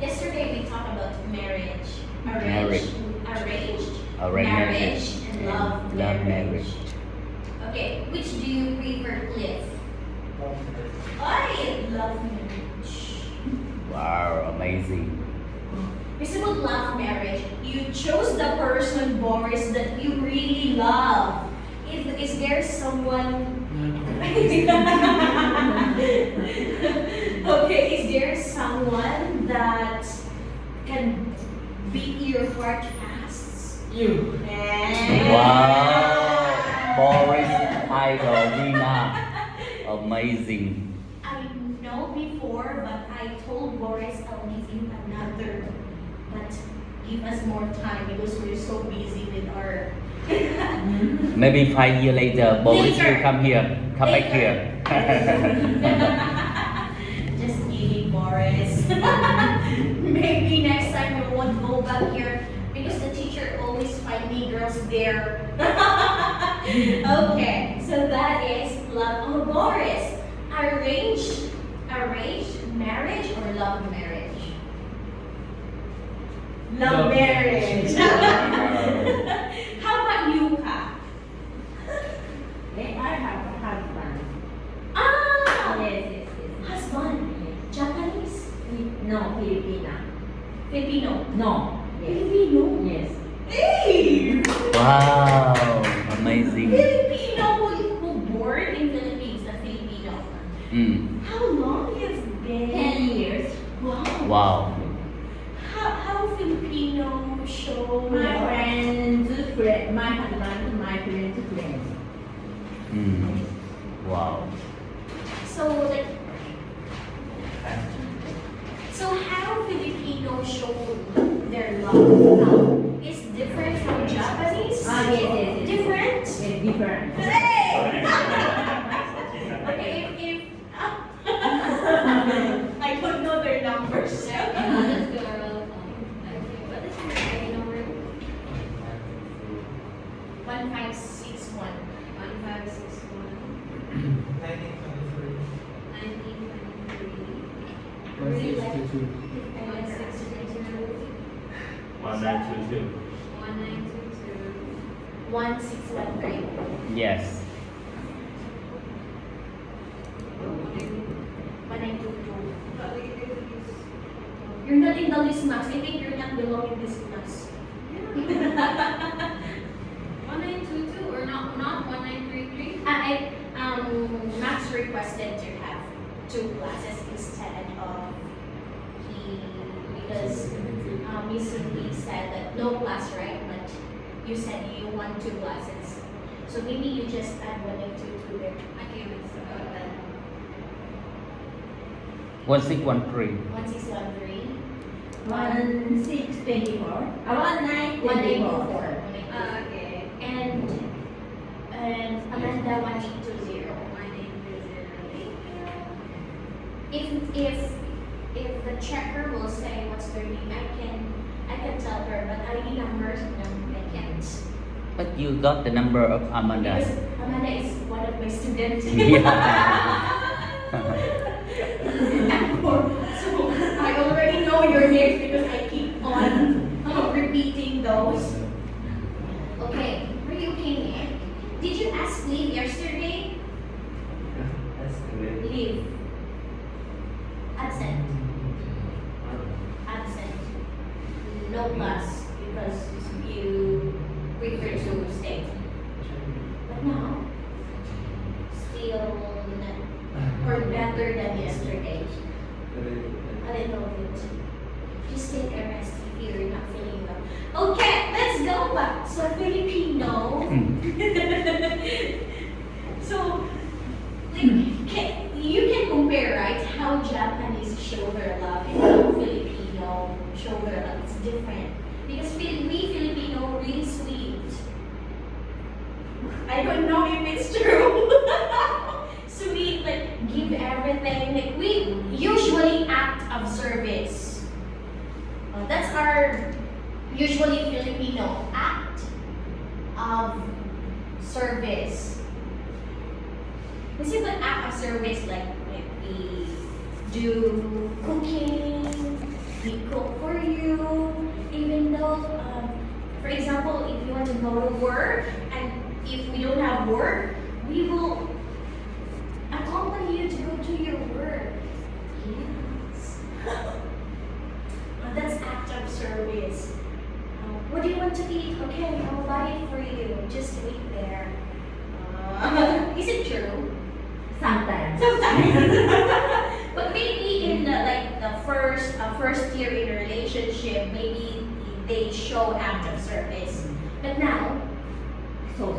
Yesterday we talked about marriage, Marriage. arranged, Arranged marriage, and and love love marriage. marriage. Okay, which do you prefer, Cliff? I love marriage. Wow, amazing. It's about love marriage. You chose the person, Boris, that you really love. Is there someone? Okay, is there someone that can beat your heart fast? You. Wow, Boris idol Nina, amazing. I know before, but I told Boris I'll give him another. But give us more time because we're so busy with our. Maybe 5 years later, Boris Later. will come back here. Just kidding, Boris. Maybe next time we won't go back here because the teacher always find me girls there. Okay, so that is love. Oh, Boris, arranged marriage or love marriage? Love Love marriage. Wow. How about you, Ka? I have a husband. Ah, Yes. husband, Japanese, No, Filipina. Filipino. No. Yes. Filipino. Yes. Hey! Wow, amazing. Filipino who born in Philippines, a Filipino. Mm. How long has been? 10 years. Wow. Wow. How Filipino show My friend, my husband, my friend's friend. Mm. Wow. So how Filipino show their love is different from Japanese? Yes. Different? Yes, different. Hey! Okay, if I don't know their numbers. What is your number? 1561. 1922. 1922. 1613. Yes. 1922. You're not in the list, Max. I think you're not belonging in this class. 1922 or not 1933? Max requested to have 2 classes instead of because Miss Cindy said that no class, right? But you said you want 2 classes. So maybe you just add 1 and 2 to there. Okay, let's go then. 1613. 1613. 1624. 1924. Okay. And Amanda 1820. 1820. If the checker will say what's their name, I can tell her, but ID numbers, no, I can't. But you got the number of Amanda. Because Amanda is one of my students. So I already know your names because I keep on repeating those. Okay, were you okay, Nick? Did you ask leave yesterday? Leave. Absent. No class because you prefer to stay. But now, still or better than yesterday. A little bit. Just take a rest if you're not feeling well. Okay, let's go back. So Filipino. So, you can compare, right? How Japanese show their love and how Filipino show their love. It's different. Because we Filipino really sweet. I don't know if it's true. Sweet, like give everything. Like we usually act of service. That's our usually Filipino act of service. This is an act of service, like we do cooking, He cook for you, even though, for example, if you want to go to work, and if we don't have work, we will accompany you to go to your work. Yes. That's act of service. What do you want to eat? Okay, I'll buy it for you. Just wait there. Is it true? Sometimes. Sometimes. But maybe in the first year in a relationship, maybe they show act of service. But now, so.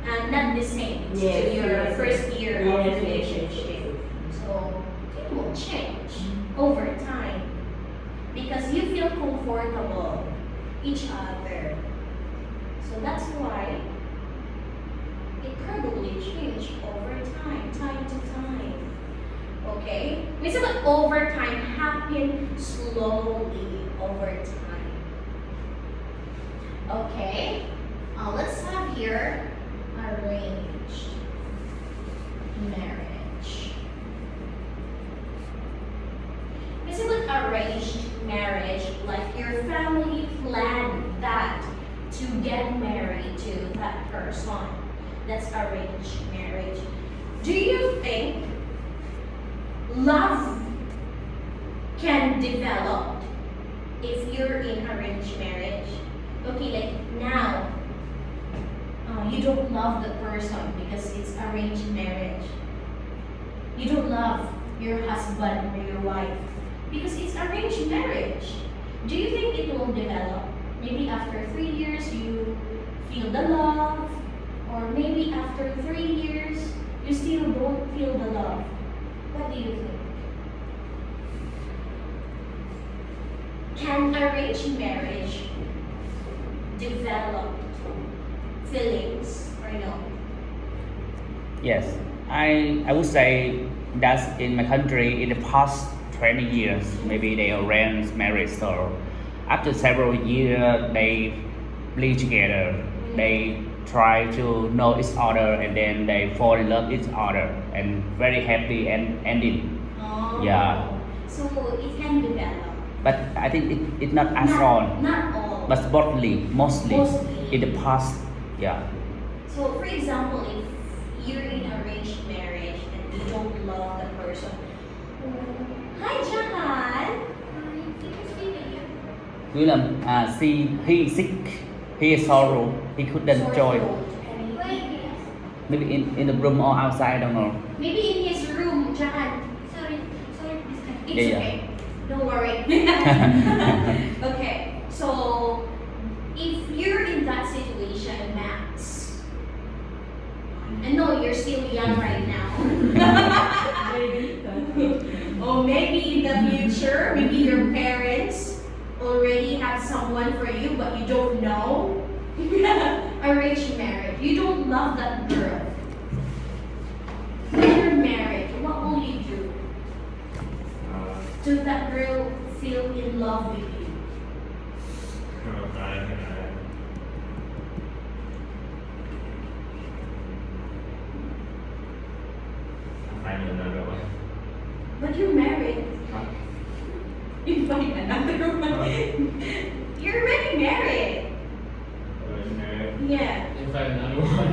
And not the same Yes, to your yes, first yes. year Yes, of yes, relationship. So it will change over time because you feel comfortable each other. So that's why it probably change over time to time. Okay? We said that over time happen slowly over time. Okay? Let's have here arranged marriage. We said that arranged marriage, like your family planned that to get married to that person. That's arranged marriage. Do you think love can develop if you're in arranged marriage? Okay, like now, you don't love the person because it's arranged marriage. You don't love your husband or your wife because it's arranged marriage. Do you think it will develop? Maybe after 3 years you feel the love, or maybe after 3 years you still don't feel the love. What do you think? Can arranged marriage develop feelings or no? Yes, I would say that in my country in the past 20 years, maybe they arrange marriage. So after several years, they live together. They try to know each other, and then they fall in love each other, and very happy and ending. Oh. Yeah. So it can develop. But I think it's not as on, Not all. but mostly Mostly. in the past. Yeah. So for example, if you're in arranged marriage and you don't love the person. Hi Jahan. William, he sick, he is sorrow, he couldn't Sore join. throat. Maybe in the room or outside, I don't know. Maybe in his room, Jahan. Sorry. It's Yeah. okay. Don't worry. Okay. So if you're in that situation, Max, I know you're still young right now. Or maybe in the future, maybe your parents already have someone for you, but you don't know. Arranged marriage. You don't love that girl. When you're married, what will you do? To that girl feel in love with you? But you're married. You find another one. You're already married. Yeah. If I another one,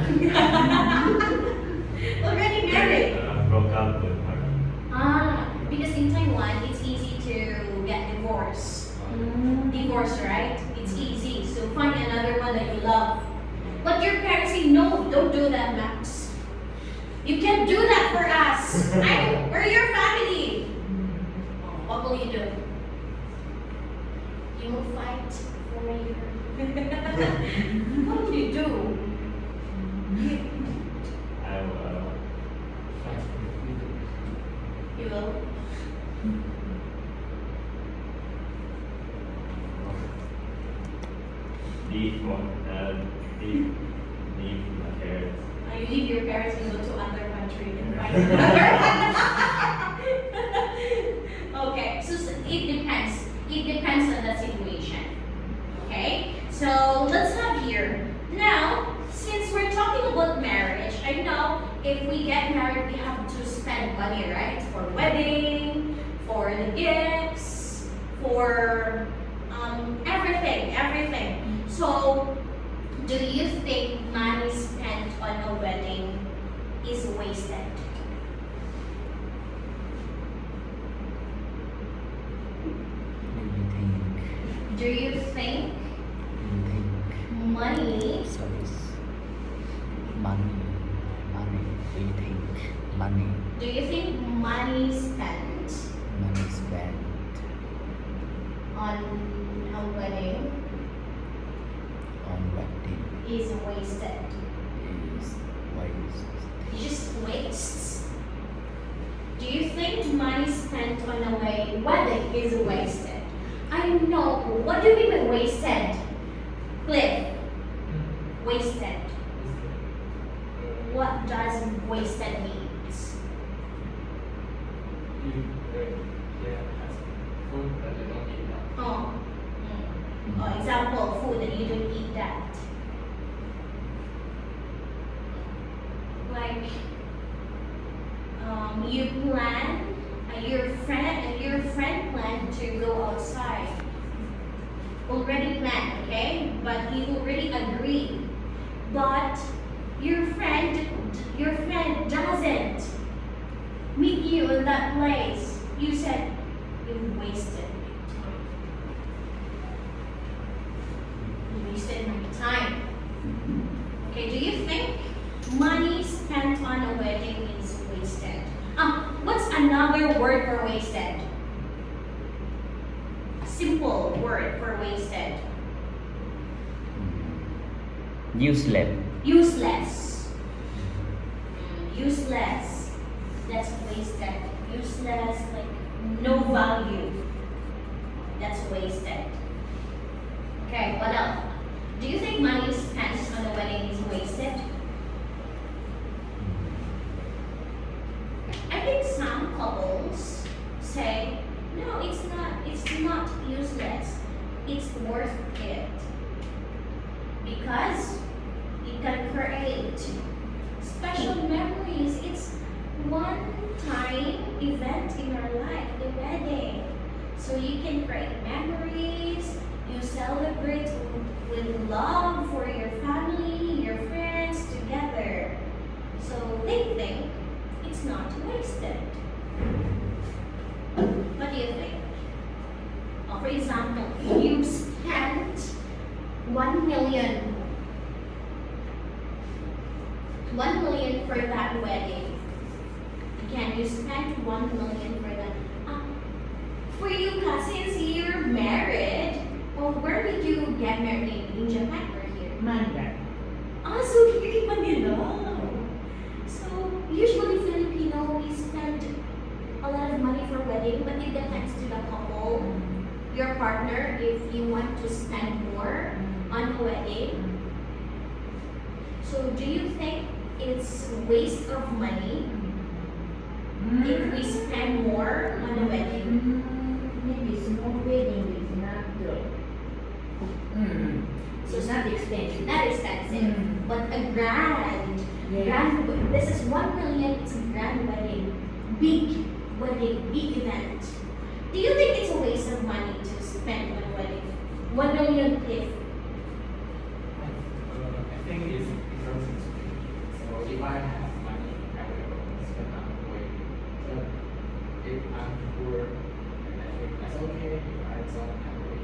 Already married. broke up with her. Because in Taiwan, it's easy to get divorced. Divorce, right? It's easy. So find another one that you love. But your parents say, no, don't do that, Max. You can't do that for us. We're your family. What will you do? You will fight for your... What will you do? I will fight for freedom. You will... Leave my parents. You leave your parents and go to other country and find another. Okay, so it depends. It depends on the situation. Okay, so let's have here. Now, since we're talking about marriage, I know if we get married, we have to spend money, right? For wedding, for the gifts, your everything. So, do you think money spent on a wedding is wasted? Do you think? Do you think Do you think? money Service. Money. Do you think money? do you think money spent Money spent on a wedding on wedding is wasted? is waste. Just wastes. Do you think money spent on a wedding is wasted? I know. What do you mean by wasted? Cliff. Wasted. What does wasted means? Food that you don't eat now. Oh. Oh, example, food that you don't eat that. Like, you plan, your friend planned to go outside. Already planned, okay? But you already agreed. But your friend doesn't meet you in that place. You said you wasted time. You wasted my time. Okay, do you think money spent on a wedding is wasted? What's another word for wasted? A simple word for wasted. Useless. Useless. Useless. That's wasted. Useless, like no value. That's wasted. Okay, what else? Do you think money spent on a wedding is wasted? I think some couples say, no, it's not useless. It's worth it. Because it can create special memories. It's one-time event in our life, the wedding. So you can create memories, you celebrate with love for your family, your friends together. So they think it's not wasted. What do you think? For example, you spent 1 million for that wedding. Again, you spent 1 million for that. For you since you're married, where did you get married? In Japan or here? Mandarin. So here in Manila. So usually Filipino, we spend a lot of money for wedding, but it depends to the couple, your partner, if you want to spend more on a wedding. So do you think it's waste of money if we spend more on a wedding? Maybe small wedding is not good. So It's not expensive. not expensive, but a grand, Yeah. this is 1 million, it's a grand wedding, big wedding, big event. Do you think it's a waste of money to spend on a wedding? 1 million if I think it's because it's free. So if I have money, I will spend on the way. But if I'm poor, then I think that's okay. If I don't have a way.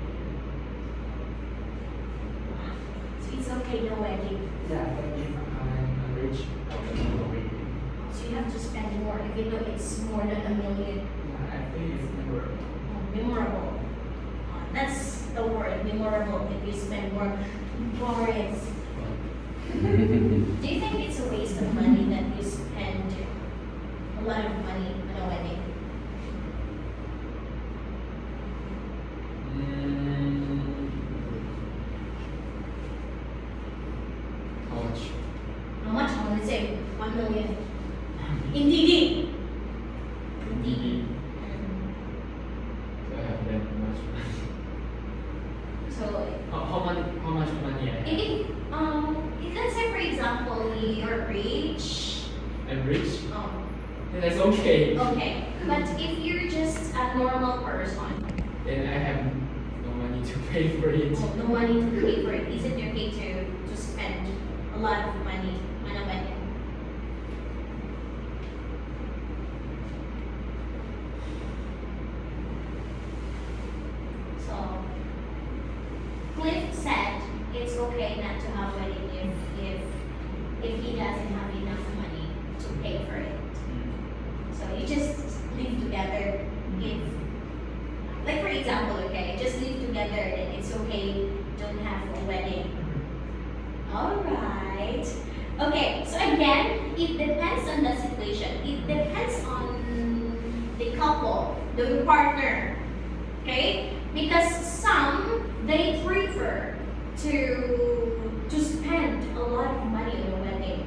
so it's okay, no wedding. Yeah, but if I'm rich, I will have a way. So you have to spend more, even though it's more than 1 million. Yeah, I think it's memorable. Memorable. That's the word, memorable, if you spend more. Boris. Do you think it's a waste of money that you spend a lot of money on a wedding? How much? How much? I would say 1 million. In DD. In DD. So I have that much money. So How much money I have? if let's say for example you're rich. I'm rich? Oh, Then that's okay. okay. But if you're just a normal person, Then I have pay for it. No money to pay for it. Is it okay to spend a lot of money on a wedding? So Cliff said it's okay not to have a wedding if he doesn't have enough money to pay for it. So you just live together. If, like for example, okay, just live together and it's okay, don't have a wedding. Alright. Okay, so again, it depends on the situation. It depends on the couple, the partner. Okay? Because some, they prefer to spend a lot of money on a wedding.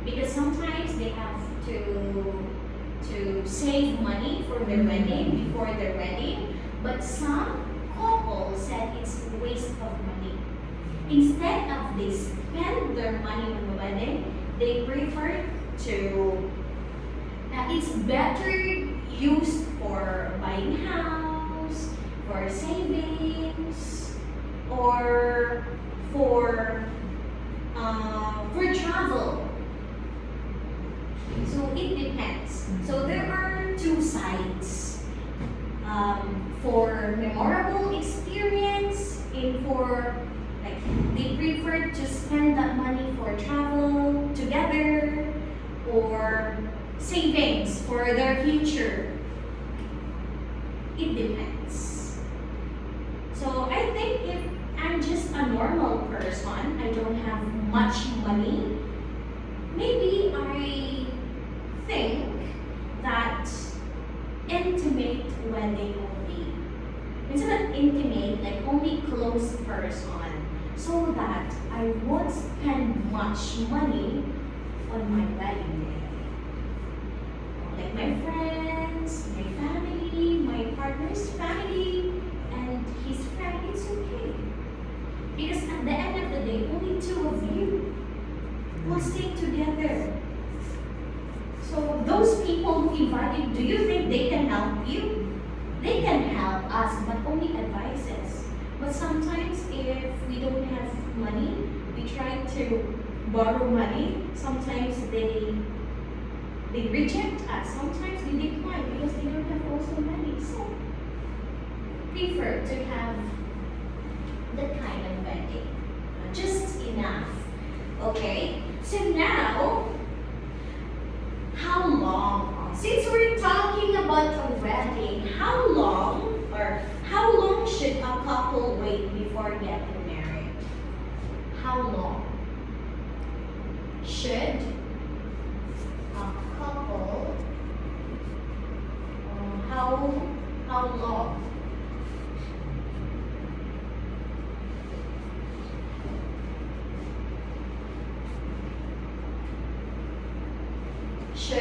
Because sometimes they have to save money for their wedding, before their wedding. But some couples said it's a waste of money. Instead of they spend their money on the wedding, they prefer to, it's better used for buying house, for savings, or for travel. So it depends. So there are two sides. For memorable experience and for like they prefer to spend that money for travel together or savings for their future. It depends. So I think if I'm just a normal person, I don't have much money, maybe I think that intimate wedding only. Instead of intimate, like only close person, so that I won't spend much money on my wedding day. Like my friends, my family, my partner's family, and his friend, it's okay. Because at the end of the day, only two of you will stay together. So those people who invited, do you think they can help you? They can help us, but only advices. But sometimes if we don't have money, we try to borrow money. Sometimes they reject us. Sometimes we decline because they don't have also money. So prefer to have that kind of wedding. Just enough. Okay? So now, how long? Since we're talking about a wedding, how long should a couple wait before getting married? How long should a couple, how long should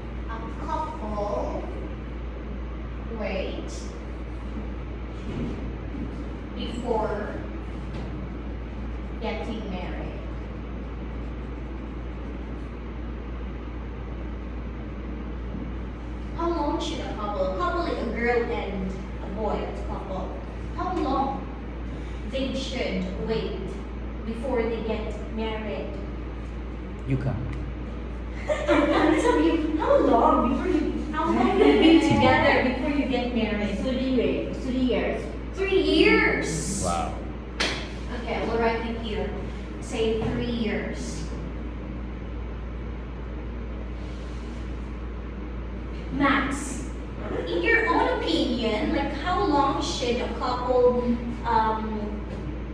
a couple wait before getting married? How long should a couple like a girl and a boy, a couple, how long they should wait before they get married? You come. How long you be together before you get married? 3 years. 3 years. Wow. Okay, we'll write it here. Say 3 years. Max, in your own opinion, like how long should a couple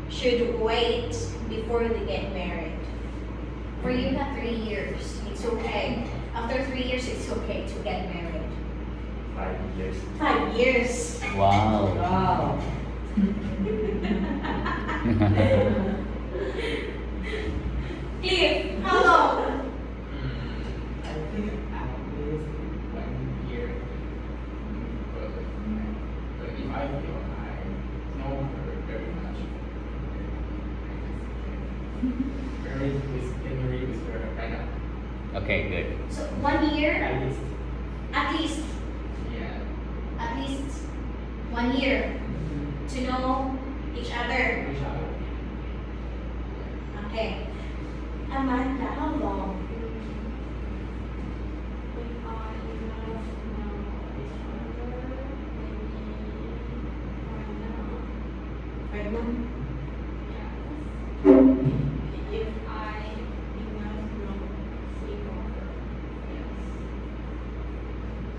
should wait before they get married? For you, not 3 years. It's okay. After 3 years, it's okay to get married. 5 years. 5 years. Wow. Wow. Cliff, how long? I think at least 1 year. But if I feel I know her very much, get married with her right now. Okay, good. So 1 year, At least, at least yeah. 1 year. to know each other. each other. Okay. Amanda, how long? If I love now each other, maybe 5 months? yes. If I enough long sleep over. Yes.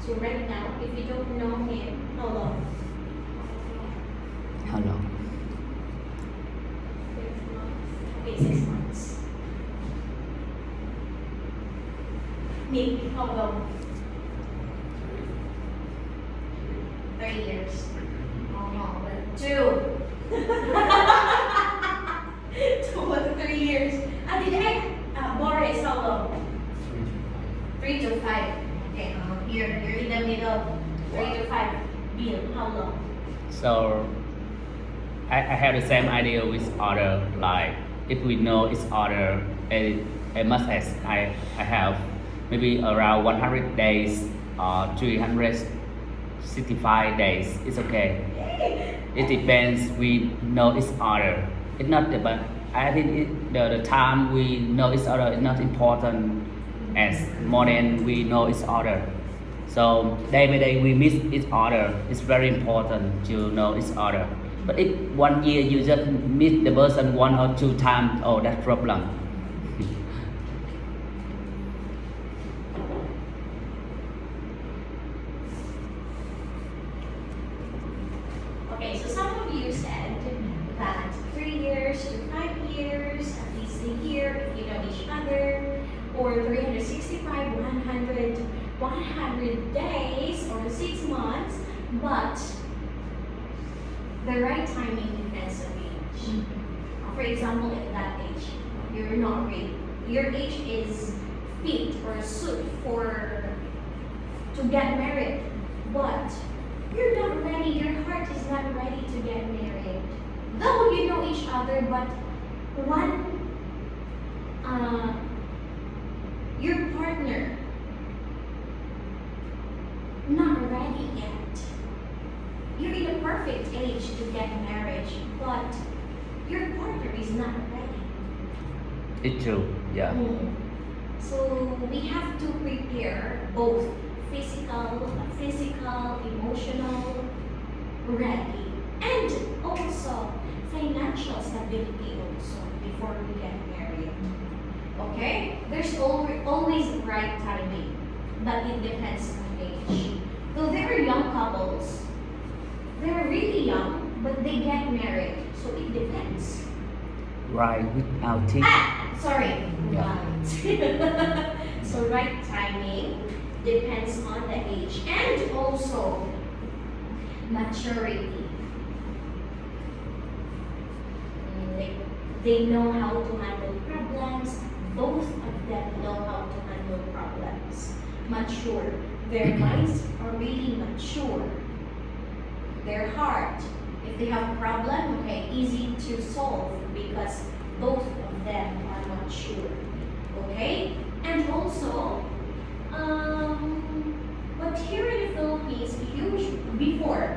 So right now, if you don't know him, how long? How long? 6 months. Okay, 6 months. Nick, how long? 3 years. Oh no, but 2. 2 to 3 years. Boris, how long? 3 to 5. Okay, here, you're in the middle. 3 to 5. Bill, how long? So I have the same idea with other, like if we know each other as much as I have maybe around 100 days or 365 days, it's okay. It depends we know each other. It's not the, but I think the time we know each other is not important as more than we know each other. So day by day we miss each other. It's very important to know each other. But if 1 year you just meet the person 1 or 2 times, oh, that's problem. Okay, so some of you said that 3 years to 5 years, at least a year, if you know each other, or 365, 100 days, or 6 months, but the right timing depends on age. For example, at that age, you're not ready. Your age is fit or suit to get married, but you're not ready. Your heart is not ready to get married. Though you know each other, but your partner not ready yet. You're in a perfect age to get married, but your partner is not ready. It's true, yeah. So we have to prepare both physical, emotional, ready, and also financial stability also before we get married. Okay? There's always right timing, but it depends on age. Though there are young couples, they're really young, but they get married, so it depends. Right, without teeth. Sorry. Yeah. Right. So right timing depends on the age and also maturity. They know how to handle problems. Both of them know how to handle problems. Mature. Their minds are really mature. Their heart, if they have a problem, okay, easy to solve because both of them are mature. Okay? And also, but here in the Philippines, before,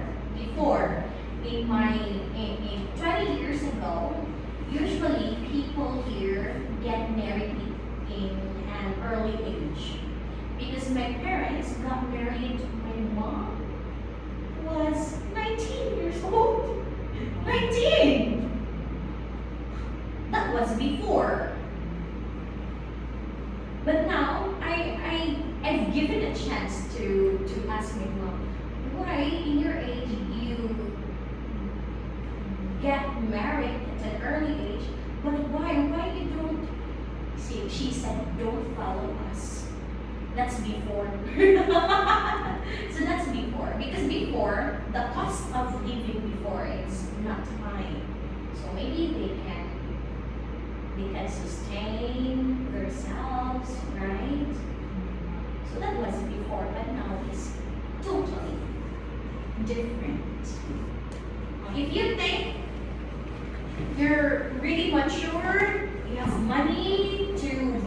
in 20 years ago, usually people here get married in an early age. Because my parents got married, my mom was 19 years old. 19! That was before. But now, I've given a chance to ask my mom, why in your age you get married at an early age, but why you don't, see, she said, don't follow us. That's before. So that's before. Because before, the cost of living before is not high. So maybe they can sustain themselves, right? So that was before, but now it's totally different. If you think you're really mature, you have money to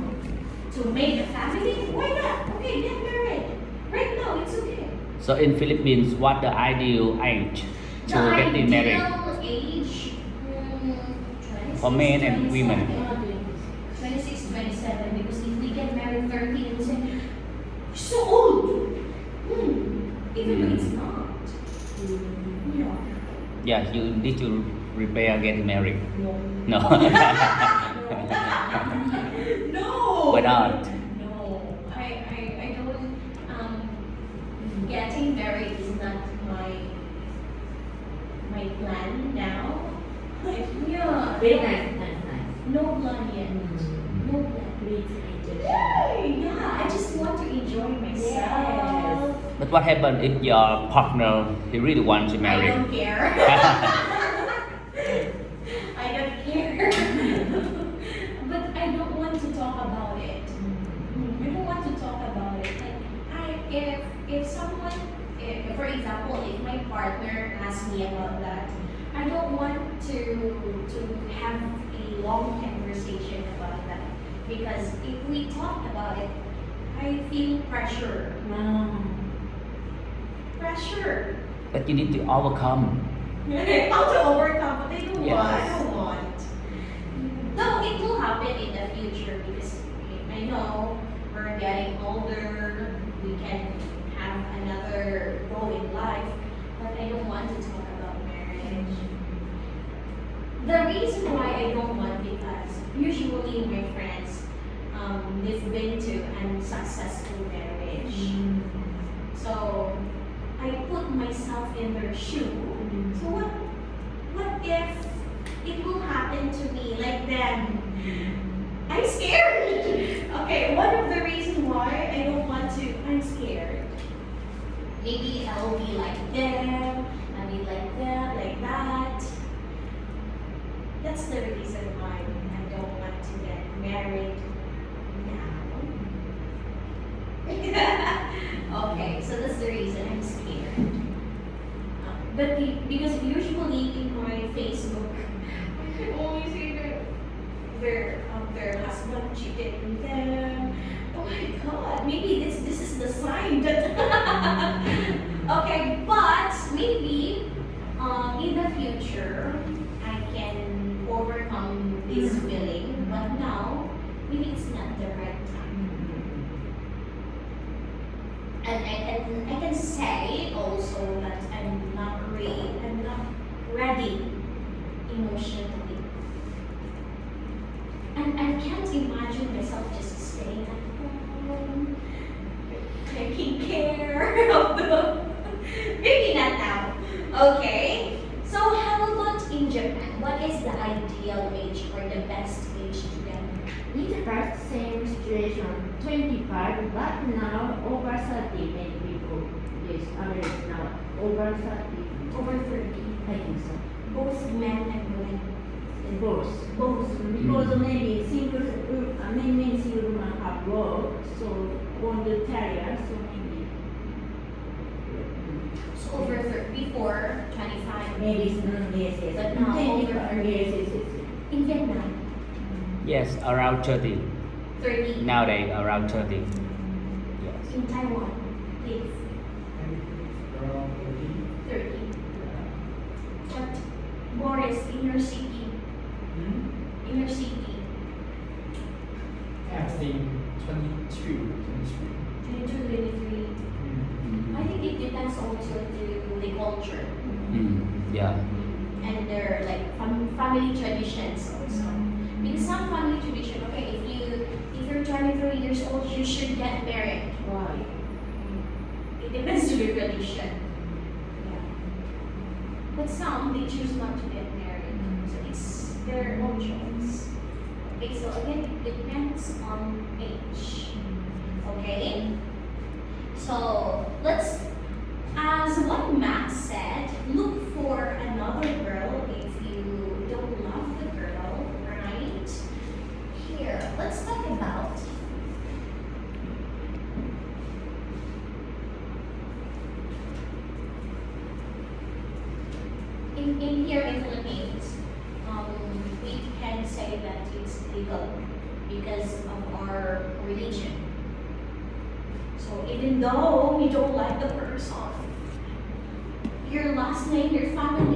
make a family, why not? Okay, get married. Right now, it's okay. So in Philippines, what the ideal age to getting married ideal age, 26, for men and women? 26, 27, because if we get married 30 and say, you're so old. Even though it's not. No. Yeah, you need to prepare getting married. No. No. No. Why not? No. I don't, getting married is not my plan now. Yeah. Very nice, nice. No plan yet. No plan. Please enjoy. Yeah, I just want to enjoy myself. But what happens if your partner he really wants to I marry? don't care. I don't care. But I don't want to talk about it. I don't want to talk about it. Like if someone, for example, if my partner asks me about that, I don't want to have a long conversation about that, because if we talk about it, I feel pressure. Pressure. But you need to overcome. How to overcome? But I don't Yes. want. I don't want. No, it will happen in the future, because I know we're getting older. We can have another goal in life, but I don't want to talk about marriage. The reason why I don't want, because usually my friends, they've been to unsuccessful marriage. So I put myself in their shoe. So what if it will happen to me like them? I'm scared. Okay, one of the reasons why I don't want to, I'm scared. Maybe I'll be like them, I'll be like that, like that. That's the reason why I don't want to get married now. Okay, so that's the reason I'm scared. But because usually in my Facebook, I can only see their husband cheated on them. Oh my God, maybe this is the sign that. Okay, but maybe in the future I can overcome this feeling. But now maybe it's not the right time. And I can say also that I'm not ready emotionally. And I can't imagine myself just staying at home, taking care of the. Maybe not now. Okay. So how about in Japan? What is the ideal age or the best age to get married? In the first same situation, 25, but now over 30 many people. Yes, average now over 30. Over 30. I think so. Both men and women. Both. Both. Because maybe many single women have work, so want the career, so maybe. So over 30, before 25. Maybe, yes. But now over 25, yes. In Vietnam, Yes, around 30. 30. Nowadays, around 30. Yes. In Taiwan, please. Around 30. 30. But Boris, in your city, in your city, I think 22. 22, 23. I think it depends also to the culture Yeah. and their like family traditions also. Because some family tradition, okay, if you're 23 years old, you should get married. Why? It depends to the tradition. Yeah. But some they choose not to get married, so it's their own choice. Okay, so again, it depends on age. Okay. So let's, as what Max said, look for another girl if you don't love the girl, right? Here, let's talk about in here in Philippines, we can say that it's legal because of our religion. So even though we don't like the person, your last name, your family